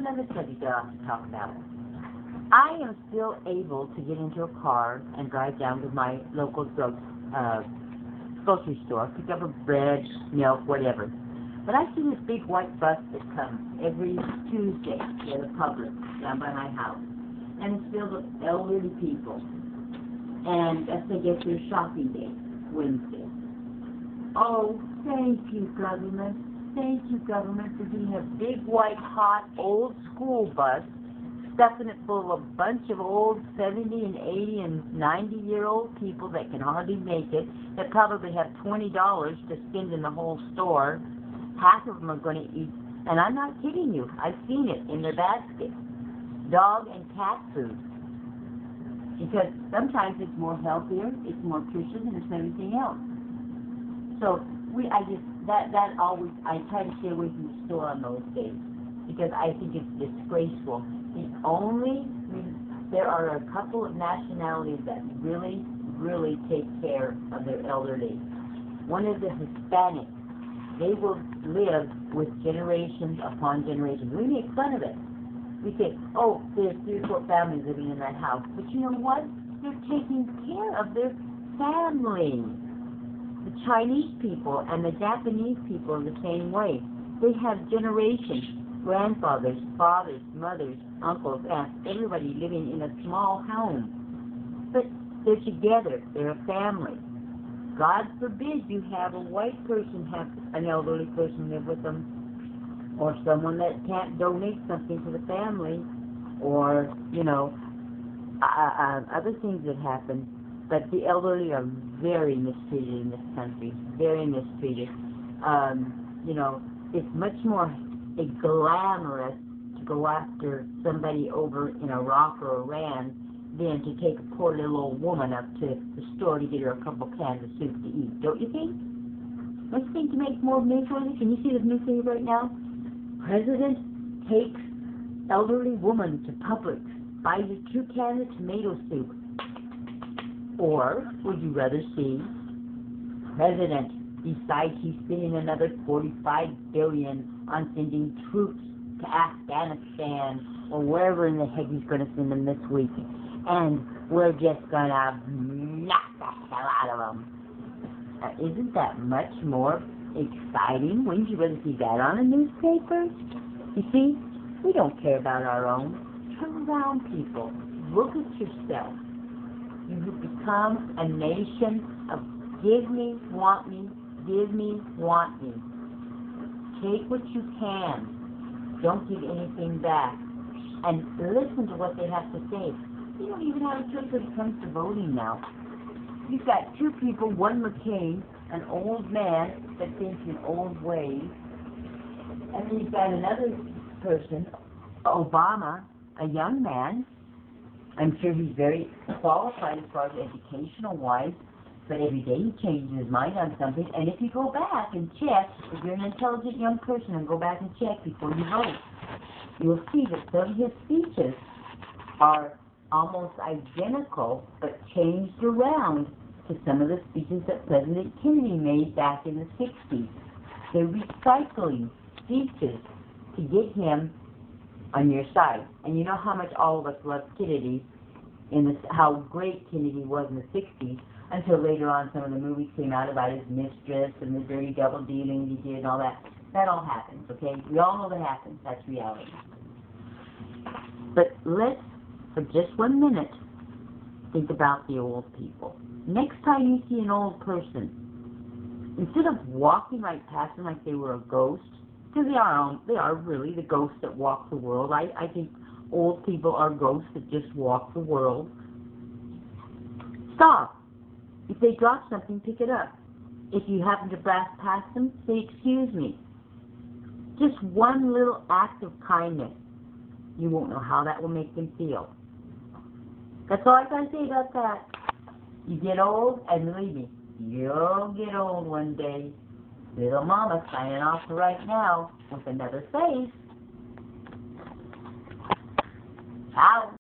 another subject that I have to talk about. I am still able to get into a car and drive down to my local grocery store, pick up a bread, milk, whatever. But I see this big white bus that comes every Tuesday to the public down by my house. And it's filled with elderly people. And that's, I guess, their shopping day, Wednesday. Oh, thank you, government. Thank you, government, for being a big, white, hot, old school bus, stuffing it full of a bunch of old 70 and 80 and 90-year-old people that can hardly make it, that probably have $20 to spend in the whole store. Half of them are going to eat, and I'm not kidding you, I've seen it in their basket, dog and cat food. Because sometimes it's more healthier, it's more nutritious, and it's everything else. So I try to stay away from the store on those days because I think it's disgraceful. There are a couple of nationalities that really, really take care of their elderly. One is the Hispanics. They will live with generations upon generations. We make fun of it. We say, oh, there's 3 or 4 families living in that house. But you know what? They're taking care of their family. The Chinese people and the Japanese people in the same way. They have generations, grandfathers, fathers, mothers, uncles, aunts, everybody living in a small home. But they're together. They're a family. God forbid you have a white person have an elderly person live with them, or someone that can't donate something to the family, or, other things that happen. But the elderly are very mistreated in this country, very mistreated. It's much more glamorous to go after somebody over in Iraq or Iran than to take a poor little old woman up to the store to get her a couple cans of soup to eat. Don't you think? Don't you think to make more newsworthy? Can you see this newspaper right now? President takes elderly woman to Publix, buys her 2 cans of tomato soup. Or would you rather see President decides he's spending another $45 billion on sending troops to Afghanistan or wherever in the heck he's going to send them this week, and we're just going to knock the hell out of them? Isn't that much more exciting? Wouldn't you rather see that on a newspaper? You see, we don't care about our own. Turn around, people. Look at yourself. You have become a nation of give me, want me, give me, want me. Take what you can. Don't give anything back. And listen to what they have to say. You don't even have a choice when it comes to voting now. You've got 2 people, one McCain, an old man that thinks in old ways, and then you've got another person, Obama, a young man. I'm sure he's very qualified as far as educational-wise, but every day he changes his mind on something. And if you go back and check, if you're an intelligent young person and go back and check before you vote, you'll see that some of his speeches are almost identical, but changed around to some of the speeches that President Kennedy made back in the 60s. They're recycling speeches to get him on your side. And you know how much all of us loved Kennedy, how great Kennedy was in the 60s, until later on some of the movies came out about his mistress and the dirty double dealing he did and all that. That all happens, okay? We all know that happens. That's reality. But let's, for just 1 minute, think about the old people. Next time you see an old person, instead of walking right past them like they were a ghost, because they are really the ghosts that walk the world. I think old people are ghosts that just walk the world. Stop. If they drop something, pick it up. If you happen to pass them, say, excuse me. Just one little act of kindness. You won't know how that will make them feel. That's all I got to say about that. You get old, and believe me, you'll get old one day. Little Mama signing off for right now with another face. Ciao.